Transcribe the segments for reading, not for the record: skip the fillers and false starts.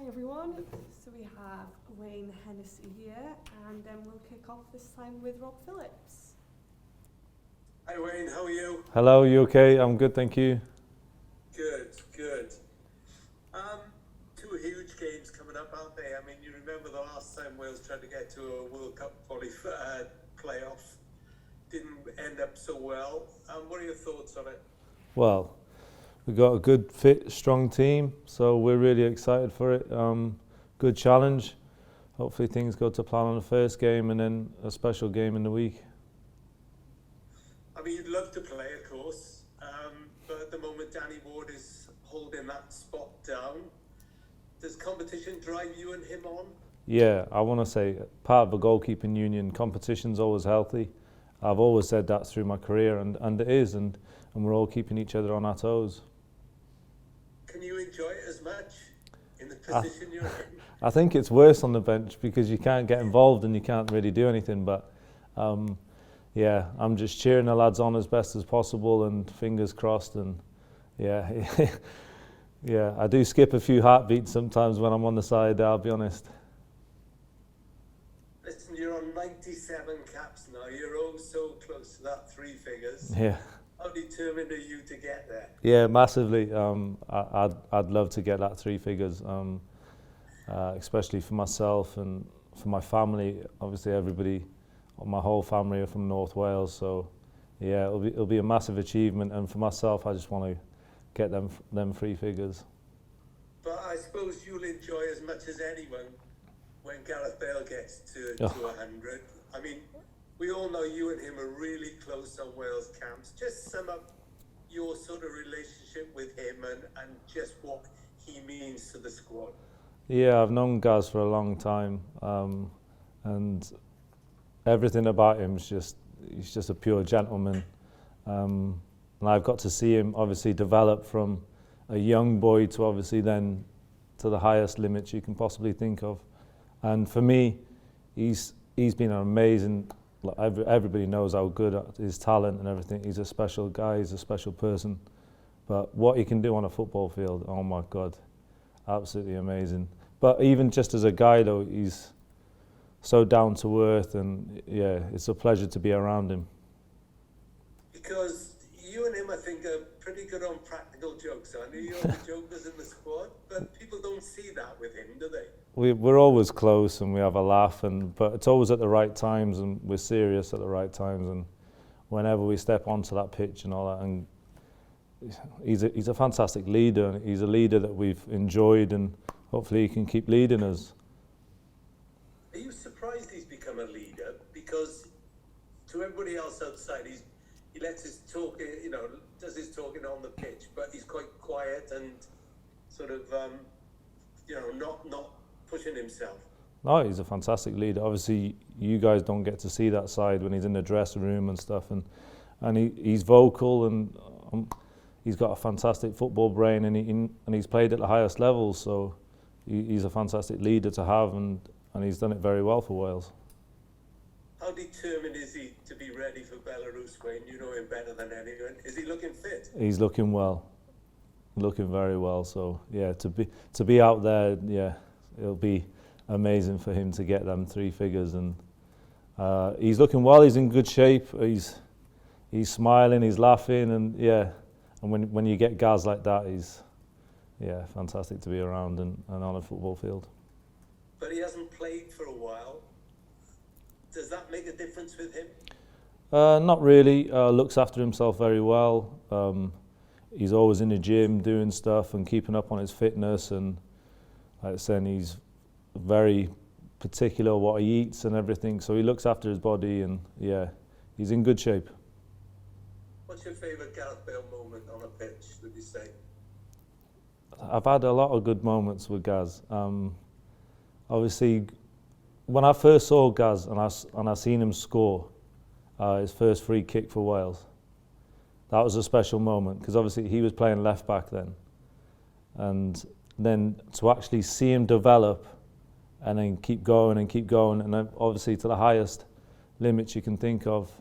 Hi everyone, so we have Wayne Hennessey here and then we'll kick off this time with Rob Phillips. Hi Wayne, how are you? Hello, you okay? I'm good, thank you. Good, good. Two huge games coming up, aren't they? I mean, you remember the last time Wales tried to get to a World Cup qualifier playoff. Didn't end up so well. What are your thoughts on it? Well, we've got a good, fit, strong team, so we're really excited for it. Good challenge. Hopefully things go to plan on the first game and then a special game in the week. I mean, you'd love to play, of course, but at the moment Danny Ward is holding that spot down. Does competition drive you and him on? Yeah, I want to say part of the goalkeeping union, competition's always healthy. I've always said that through my career, and it is, and we're all keeping each other on our toes. Can you enjoy it as much in the position you're in? I think it's worse on the bench because you can't get involved and you can't really do anything, but yeah, I'm just cheering the lads on as best as possible and fingers crossed, and yeah, yeah, I do skip a few heartbeats sometimes when I'm on the side, I'll be honest. Listen, you're on 97 caps now. You're oh so close to that three figures. Yeah. How determined are you to get there? Yeah, massively. I'd love to get that three figures, especially for myself and for my family. Obviously, everybody, my whole family are from North Wales, so yeah, it'll be a massive achievement. And for myself, I just want to get them three figures. But I suppose you'll enjoy as much as anyone when Gareth Bale gets to 100. I mean, we all know you and him are really close on Wales camps. Just sum up your sort of relationship with him and just what he means to the squad. Yeah, I've known Gaz for a long time, and everything about him is he's just a pure gentleman. And I've got to see him obviously develop from a young boy to obviously then to the highest limits you can possibly think of. And for me, he's been an amazing. Everybody knows how good his talent and everything. He's a special guy. He's a special person. But what he can do on a football field, oh my God, absolutely amazing. But even just as a guy, though, he's so down to earth, and yeah, it's a pleasure to be around him. Because you and him, I think, are pretty good on practical jokes. I know you're the jokers in the squad, but people don't see that with him, do they? We're always close and we have a laugh, but it's always at the right times, and we're serious at the right times. And whenever we step onto that pitch and all that, and he's a fantastic leader. He's a leader that we've enjoyed, and hopefully he can keep leading us. Are you surprised he's become a leader? Because to everybody else outside, he lets his talk, does his talking on the pitch, but he's quite quiet and sort of, not pushing himself. No, he's a fantastic leader. Obviously, you guys don't get to see that side when he's in the dressing room and stuff, and he's vocal, and he's got a fantastic football brain, and he's played at the highest levels, so he's a fantastic leader to have, and he's done it very well for Wales. How determined is he to be ready for Belarus, Wayne? You know him better than anyone. Is he looking fit? He's looking well, looking very well. So yeah, to be out there, yeah, it'll be amazing for him to get them three figures, and he's looking well. He's in good shape. He's smiling. He's laughing, and yeah. And when you get guys like that, he's fantastic to be around and on a football field. But he hasn't played for a while. Does that make a difference with him? Not really. Looks after himself very well. He's always in the gym doing stuff and keeping up on his fitness, and like I said, he's very particular what he eats and everything. So he looks after his body, and yeah, he's in good shape. What's your favourite Gareth Bale moment on a pitch, would you say? I've had a lot of good moments with Gaz. Obviously, when I first saw Gaz and I seen him score his first free kick for Wales, that was a special moment, because obviously he was playing left back then, and then to actually see him develop and then keep going, and then obviously to the highest limits you can think of,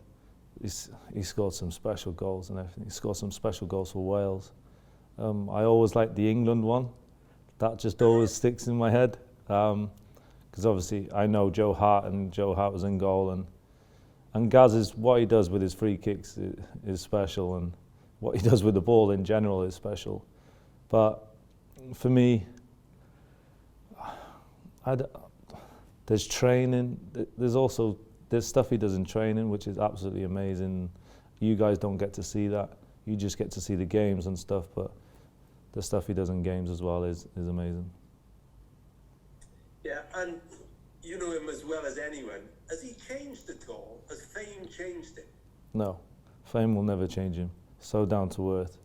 he scored some special goals and everything. He scored some special goals for Wales. I always liked the England one, that just always sticks in my head. Because obviously I know Joe Hart, and Joe Hart was in goal, and Gaz is, what he does with his free kicks is special, and what he does with the ball in general is special. But for me, there's training, there's stuff he does in training which is absolutely amazing. You guys don't get to see that. You just get to see the games and stuff, but the stuff he does in games as well is amazing. Yeah, and you know him as well as anyone. Has he changed at all? Has fame changed him? No, fame will never change him. So down to earth,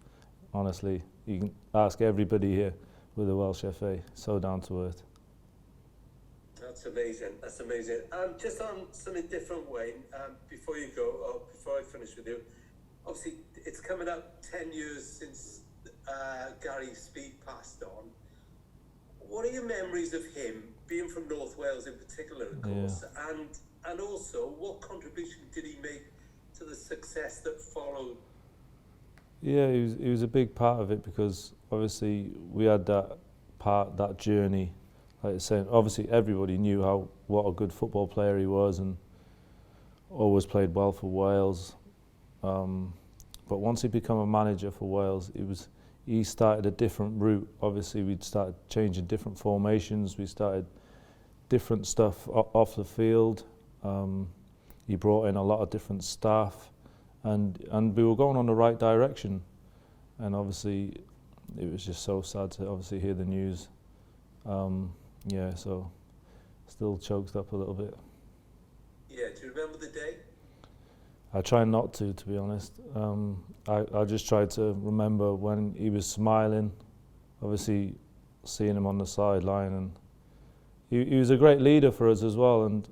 honestly. You can ask everybody here with a Welsh FA, so down to earth. That's amazing, that's amazing. Just on something different, Wayne, before you go, or before I finish with you, obviously it's coming up 10 years since Gary Speed passed on. What are your memories of him, being from North Wales in particular, of course, and also what contribution did he make to the success that followed? Yeah, he was a big part of it, because obviously we had that journey. Like I said, obviously everybody knew what a good football player he was, and always played well for Wales. But once he became a manager for Wales, he started a different route. Obviously we'd started changing different formations, we started different stuff off the field. He brought in a lot of different staff, and we were going on the right direction. And obviously it was just so sad to obviously hear the news. Yeah, so still choked up a little bit. Yeah, do you remember the day? I try not to be honest. I just try to remember when he was smiling, obviously seeing him on the sideline, and he was a great leader for us as well, and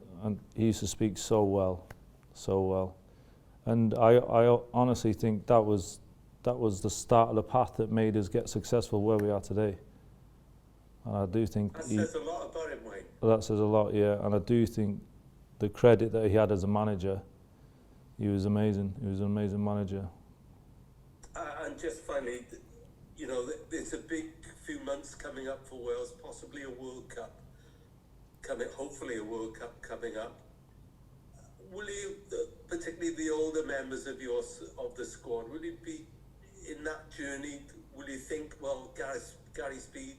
he used to speak so well. And I honestly think that was the start of the path that made us get successful where we are today. And I do think that says a lot about him, Wayne. That says a lot, yeah. And I do think the credit that he had as a manager, he was amazing. He was an amazing manager. And just finally, you know, there's a big few months coming up for Wales, possibly a World Cup hopefully a World Cup coming up. Will you, particularly the older members of the squad, will you be in that journey? Will you think, well, Gary Speed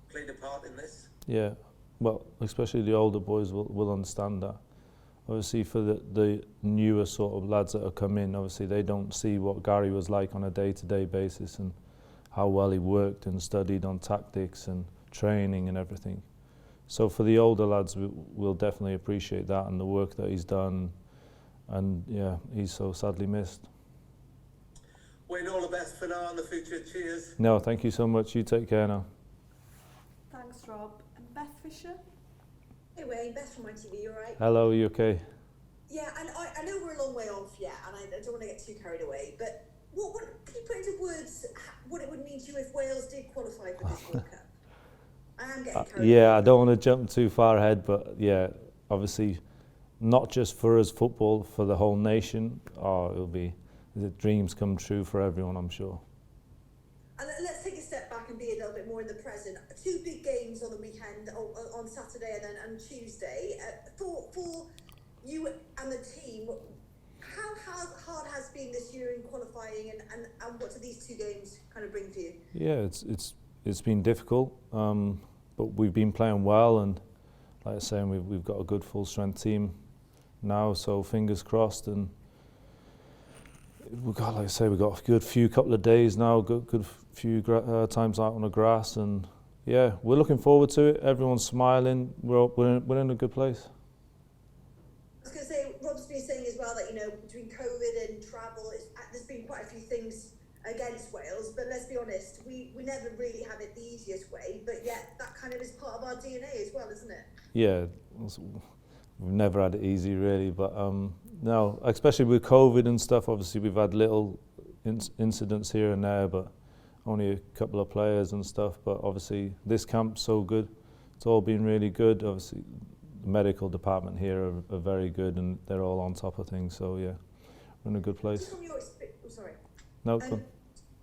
played a part in this? Yeah, well, especially the older boys will understand that. Obviously for the newer sort of lads that have come in, obviously they don't see what Gary was like on a day-to-day basis, and how well he worked and studied on tactics and training and everything. So for the older lads, we'll definitely appreciate that and the work that he's done, and yeah, he's so sadly missed. Wayne, all the best for now and the future. Cheers. No, thank you so much. You take care now. Thanks, Rob. And Beth Fisher? Hey Wayne, Beth from ITV, you alright? Hello, are you okay? Yeah, and I know we're a long way off yet, and I don't want to get too carried away, but what can you put into words what it would mean to you if Wales did qualify for this World Cup? I am getting carried away. Yeah, I don't want to jump too far ahead, but yeah, obviously not just for us football, for the whole nation. It'll be the dreams come true for everyone, I'm sure. And let's take a step back and be a little bit more in the present. 2 big games on the weekend, on Saturday and then on Tuesday. For you and the team, how hard has been this year in qualifying, and what do these 2 games kind of bring for you? Yeah, it's been difficult, but we've been playing well, and like I say, we've got a good full strength team now, so fingers crossed. And we've got, like I say, we've got a good few couple of days now, good few times out on the grass, and yeah, we're looking forward to it. Everyone's smiling. We're in a good place. I was going to say, Rob's been saying as well that, you know, between COVID and travel, there's been quite a few things against Wales, but let's be honest, we never really had it the easiest way, but yet that kind of is part of our DNA as well, isn't it? Yeah, we've never had it easy really, but no, especially with COVID and stuff, obviously we've had little incidents here and there, but only a couple of players and stuff. But obviously this camp's so good, it's all been really good. Obviously the medical department here are very good, and they're all on top of things, so yeah, we're in a good place. Just from your sorry. No,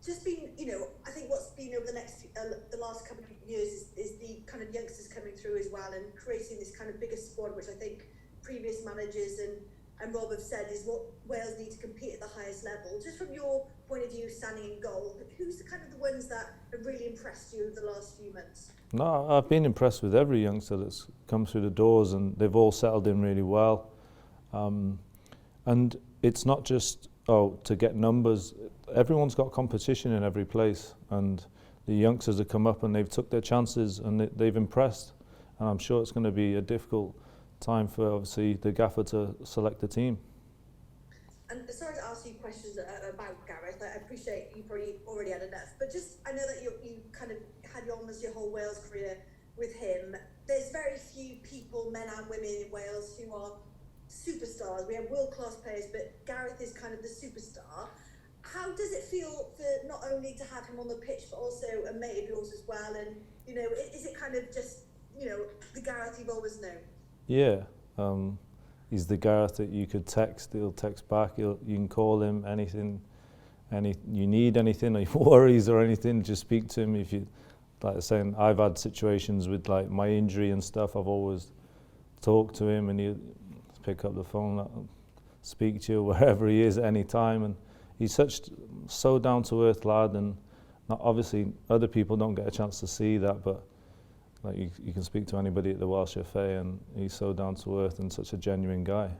just been, you know, I think what's been over the last couple of years is the kind of youngsters coming through as well and creating this kind of bigger squad, which I think previous managers and Rob have said is what Wales need to compete at the highest level. Just from your point of view, standing in goal, who's the kind of the ones that have really impressed you over the last few months? No, I've been impressed with every youngster that's come through the doors, and they've all settled in really well. And it's not just to get numbers. Everyone's got competition in every place, and the youngsters have come up and they've took their chances and they've impressed. And I'm sure it's going to be a difficult time for obviously the gaffer to select the team. And sorry to ask you questions about Gareth. I appreciate you probably already had enough, but just I know that you kind of had almost your whole Wales career with him. There's very few people, men and women in Wales, who are superstars. We have world-class players, but Gareth is kind of the superstar. How does it feel for not only to have him on the pitch, but also a mate of yours as well? And, you know, is it kind of just, you know, the Gareth you've always known? Yeah, he's the Gareth that you could text, he'll text back, you can call him, anything, you need anything, or your worries or anything, just speak to him. If you, like saying, I've had situations with like my injury and stuff, I've always talked to him and he'll pick up the phone, speak to you wherever he is at any time. And he's so down to earth lad, and not, obviously other people don't get a chance to see that, but like you can speak to anybody at the Welsh FA and he's so down to earth and such a genuine guy.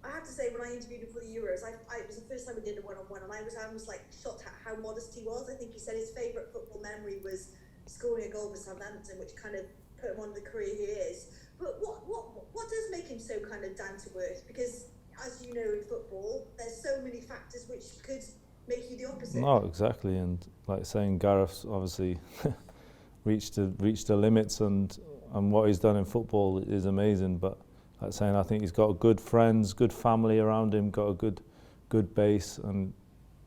I have to say, when I interviewed him for the Euros, it was the first time we did a one-on-one, and I was like shocked at how modest he was. I think he said his favourite football memory was scoring a goal for Southampton, which kind of put him on the career he is. But what does make him so kind of down to earth? Because as you know, in football, there's so many factors which could make you the opposite. No, exactly, and like saying, Gareth's obviously reached the limits, and what he's done in football is amazing. But like saying, I think he's got good friends, good family around him, got a good base, and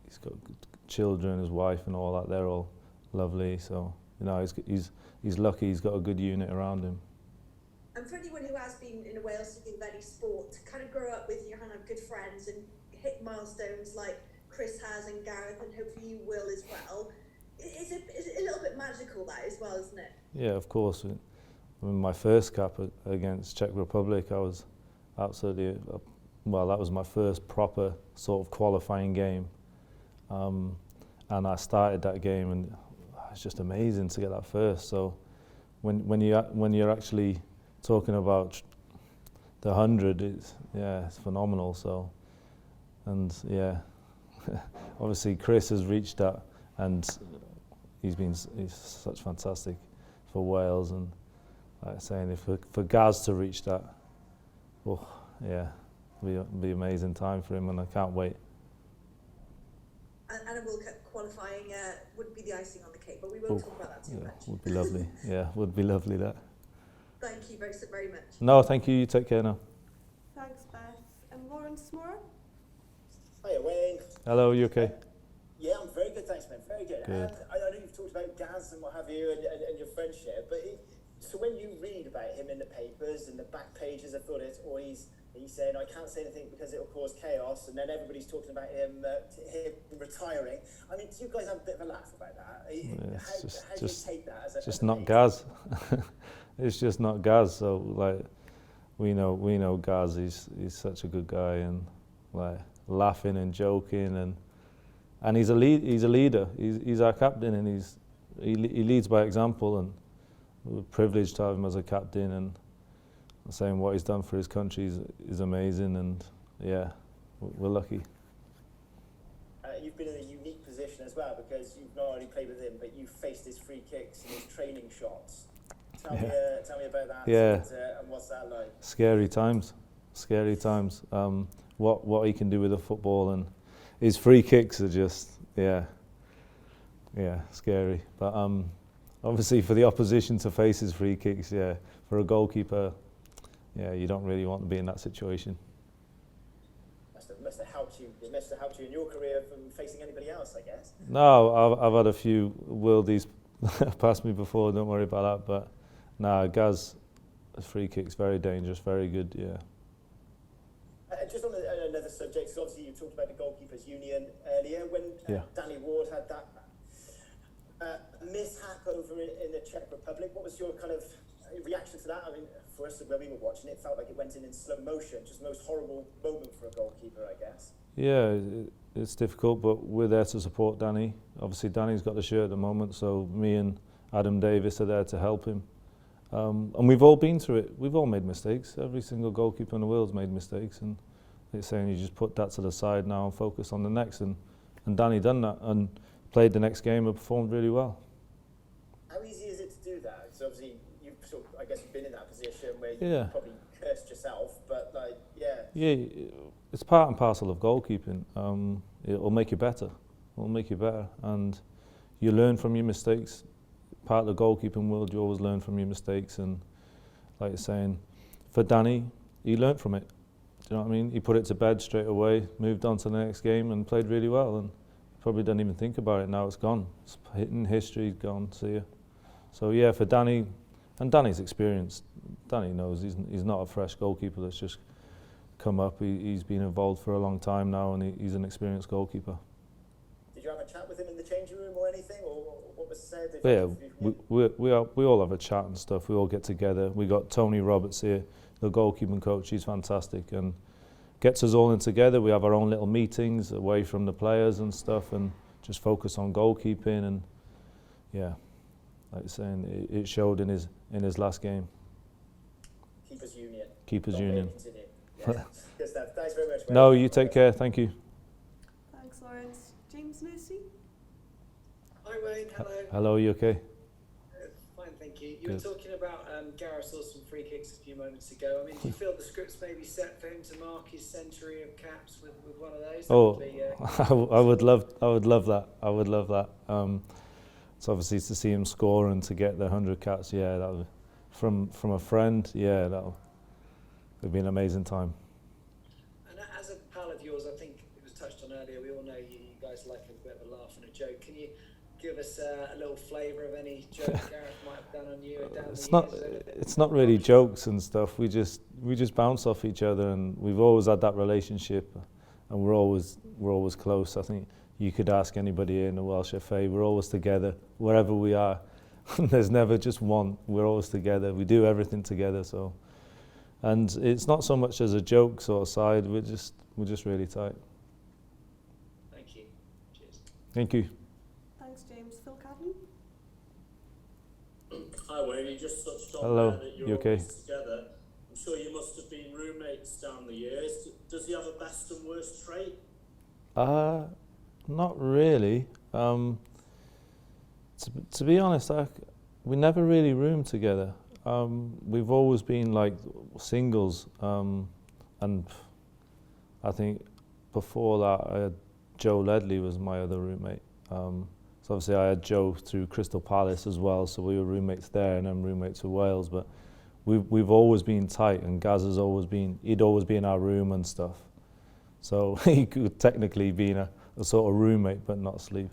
he's got good children, his wife, and all that. They're all lovely. So you know, he's lucky. He's got a good unit around him. And for anyone who has been in a Wales team of any sport, to kind of grow up with your kind of good friends and hit milestones like Chris has and Gareth, and hopefully you will as well, it's a little bit magical, that as well, isn't it? Yeah, of course. In my first cap against Czech Republic, I was absolutely, well, that was my first proper sort of qualifying game. And I started that game, and it's just amazing to get that first. So when you're actually talking about the 100, it's phenomenal. So, and yeah, obviously Chris has reached that, and he's such fantastic for Wales, and like saying, if for Gaz to reach that, oh yeah, it'll be an amazing time for him, and I can't wait. And a World Cup qualifying would be the icing on the cake, but we won't talk about that too much. Would be lovely. Yeah, would be lovely that. Thank you very much. No, thank you. You take care now. Thanks, Beth. And Lawrence Moore? Hiya, Wayne. Hello, you okay? Yeah, I'm very good, thanks, man. Very good. Good. And I know you've talked about Gaz and what have you, and your friendship, but so when you read about him in the papers and the back pages, I thought it's always he's saying, I can't say anything because it'll cause chaos, and then everybody's talking about him retiring. I mean, do you guys have a bit of a laugh about that? Yeah, how do you take that as a just as a not mate? Gaz. It's just not Gaz. So like, we know Gaz. He's such a good guy, and like laughing and joking, and he's a leader. He's our captain, and he leads by example, and we're privileged to have him as a captain, and saying what he's done for his country is amazing, and yeah, we're lucky. You've been in a unique position as well, because you've not only played with him, but you've faced his free kicks and his training shots. Tell me about that. Yeah. And what's that like? Scary times. What he can do with the football, and his free kicks are just scary. But obviously for the opposition to face his free kicks, for a goalkeeper, you don't really want to be in that situation. Must have helped you. It must have helped you in your career from facing anybody else, I guess. No, I've had a few worldies past me before. Don't worry about that. But nah, Gaz, free kicks very dangerous, very good. Yeah. And just on another subject, so obviously you talked about the goalkeepers union earlier. When Danny Ward had that mishap over in the Czech Republic, what was your kind of reaction to that? I mean, for us, when we were watching it, felt like it went in slow motion. Just the most horrible moment for a goalkeeper, I guess. Yeah, it's difficult, but we're there to support Danny. Obviously, Danny's got the shirt at the moment, so me and Adam Davis are there to help him. And we've all been through it. We've all made mistakes. Every single goalkeeper in the world's made mistakes, and it's saying you just put that to the side now and focus on the next. And Danny done that and played the next game and performed really well. How easy is it to do that? So obviously you've sort of, I guess you've been in that position where you probably cursed yourself, but like, yeah, it's part and parcel of goalkeeping. It'll make you better. It'll make you better, and you learn from your mistakes. Part of the goalkeeping world, you always learn from your mistakes, and like you're saying, for Danny, he learnt from it. Do you know what I mean? He put it to bed straight away, moved on to the next game, and played really well. And probably doesn't even think about it now. It's gone. It's hitting history. Gone. See you. So yeah, for Danny, and Danny's experienced. Danny knows he's not a fresh goalkeeper that's just come up. He's been involved for a long time now, and he's an experienced goalkeeper. Did you have a chat with him in the changing room or anything, or what was said? We all have a chat and stuff. We all get together. We got Tony Roberts here, the goalkeeping coach. He's fantastic and gets us all in together. We have our own little meetings away from the players and stuff, and just focus on goalkeeping. And yeah, like you're saying, it showed in his last game. Keepers Union. Keepers Union. Yeah. Good stuff. Thanks very much. Wayne. No, you take care. Thank you. Thanks, Lawrence. James Lucy? Hi Wayne, hello. Hello, you okay? Fine, thank you. You were talking about Gareth's awesome free kicks a few moments ago. I mean, do you feel the script's maybe set for him to mark his century of caps with one of those? I would love that. I would love that. So obviously to see him score and to get the 100 caps, yeah, that would, from a friend, yeah, it'd be an amazing time. And as a pal of yours, I think it was touched on earlier, we all know you guys like a bit of a laugh and a joke. Can you give us a little flavour of any joke Gareth might have done on you or down It's not really jokes and stuff. We just bounce off each other, and we've always had that relationship, and we're always close. I think you could ask anybody in the Welsh FA. We're always together wherever we are. There's never just one. We're always together. We do everything together. So, and it's not so much as a joke sort of side. We're just really tight. Thank you. Cheers. Thank you. Thanks, James. Phil Cadden? Hi Wayne, you just touched on Hello. that you're You okay? always together. I'm sure you must have been roommates down the years. Does he have a best and worst trait? Not really. To be honest, we never really roomed together. We've always been like singles, and I think before that, Joe Ledley was my other roommate. So obviously I had Joe through Crystal Palace as well, so we were roommates there and then roommates with Wales. But we've always been tight, and Gaz has always been, he'd always be in our room and stuff. So he could technically be a sort of roommate, but not sleep.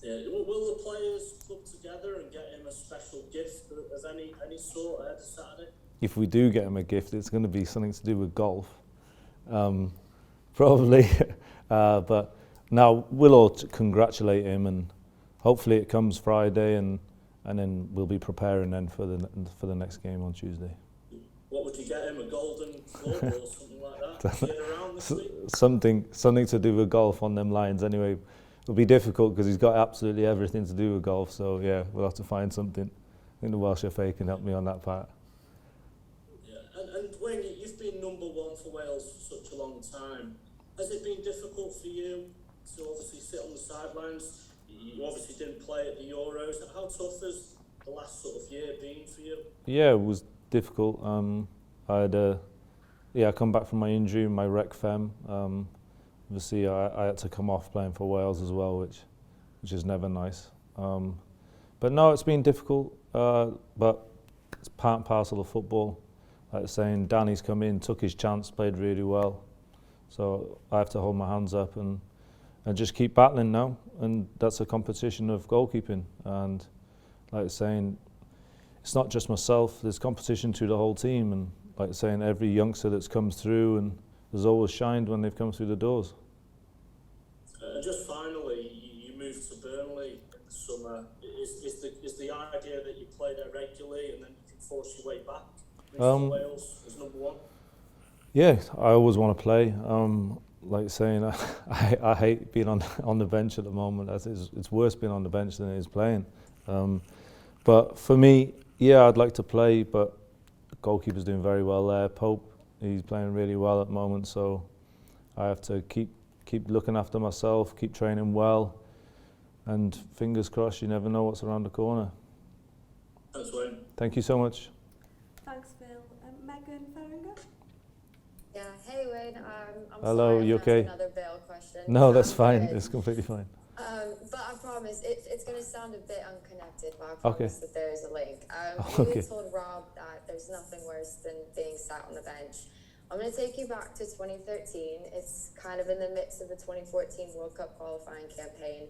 Yeah. Will the players club together and get him a special gift as any sort ahead of Saturday? If we do get him a gift, it's going to be something to do with golf, probably. But now we'll all congratulate him, and hopefully it comes Friday, and then we'll be preparing then for the next game on Tuesday. What would you get him? A golden club or something like that? Is he around this week? Something to do with golf on them lines. Anyway, it'll be difficult because he's got absolutely everything to do with golf. So yeah, we'll have to find something. I think the Welsh FA can help me on that part. Yeah, and Wayne, you've been number one for Wales for such a long time. Has it been difficult for you to obviously sit on the sidelines? You obviously didn't play at the Euros. How tough has the last sort of year been for you? Yeah, it was difficult. I had come back from my injury, my rec fem. Obviously, I had to come off playing for Wales as well, which is never nice. But no, it's been difficult. But it's part and parcel of football. Like I was saying, Danny's come in, took his chance, played really well. So I have to hold my hands up and just keep battling now. And that's a competition of goalkeeping. And like I was saying, it's not just myself, there's competition to the whole team, and like saying, every youngster that's comes through, and has always shined when they've come through the doors. Just finally, you moved to Burnley in the summer. Is the idea that you play there regularly and then you can force your way back to Wales as number one? Yeah, I always want to play. Like saying, I hate being on the bench at the moment. It's worse being on the bench than it is playing. But for me, yeah, I'd like to play, but the goalkeeper's doing very well there. Pope, he's playing really well at the moment, so I have to keep looking after myself, keep training well, and fingers crossed, you never know what's around the corner. Thanks, Wayne. Thank you so much. Thanks, Phil. Megan Ferringer? Yeah, hey Wayne, I'm Hello, sorry you I'm okay? asking another Bale question. No, that's Sounds fine. good. It's completely fine. But I promise, it's going to sound a bit unconnected, but I Okay. promise that there is a link. Okay. You told Rob that there's nothing worse than being sat on the bench. I'm going to take you back to 2013. It's kind of in the midst of the 2014 World Cup qualifying campaign.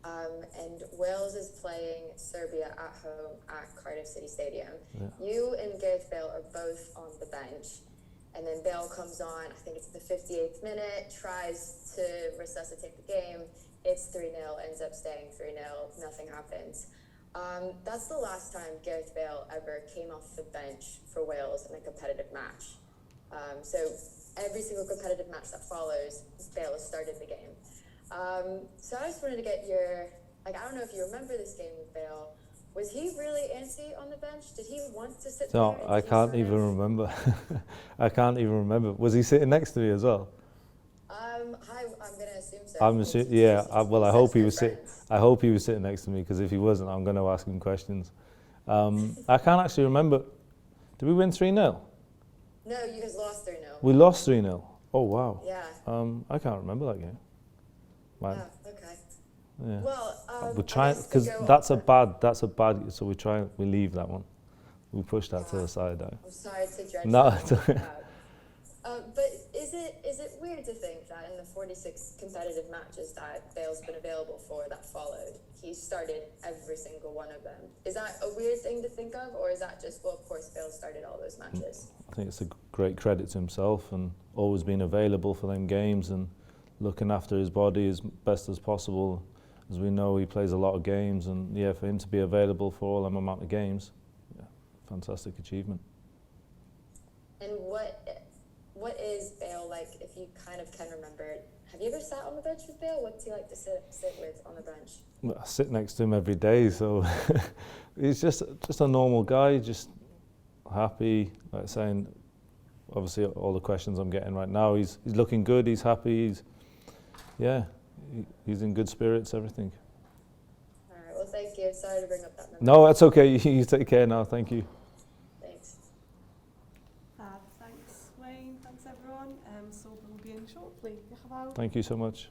And Wales is playing Serbia at home at Cardiff City Stadium. Yeah. You and Gareth Bale are both on the bench. And then Bale comes on, I think it's the 58th minute, tries to resuscitate the game. It's 3-0, ends up staying 3-0, nothing happens. That's the last time Gareth Bale ever came off the bench for Wales in a competitive match. So every single competitive match that follows, Bale has started the game. So I just wanted to get your, I don't know if you remember this game with Bale. Was he really antsy on the bench? Did he want to sit No, there? I can't even remember. I can't even remember. Was he sitting next to me as well? I'm going to assume so. Well, I hope he was sitting. I hope he was sitting next to me, because if he wasn't, I'm going to ask him questions. I can't actually remember. Did we win 3-0? No, you guys lost 3-0. We lost 3-0. Oh wow. Yeah. I can't remember that game. Man. Oh, okay. Yeah. Well, We're trying, because that's a bad. So we leave that one. We push that to the side. I'm sorry to dredge No, that it's one out. But is it weird to think that in the 46 competitive matches that Bale's been available for that followed, he started every single one of them? Is that a weird thing to think of, or is that just, well, of course, Bale started all those matches? I think it's a great credit to himself, and always being available for them games and looking after his body as best as possible. As we know, he plays a lot of games, and yeah, for him to be available for all them amount of games, yeah, fantastic achievement. And what is Bale like, if you kind of can remember it? Have you ever sat on the bench with Bale? What's he like to sit with on the bench? Well, I sit next to him every day, so he's just a normal guy, just happy, like saying, obviously all the questions I'm getting right now, he's looking good, he's happy, he's in good spirits, everything. All right, well, thank you. Sorry to bring up that memory. No, that's okay, you take care now, thank you. Thanks. Thanks, Wayne. Thanks, everyone. So we'll be in shortly. Thank you so much.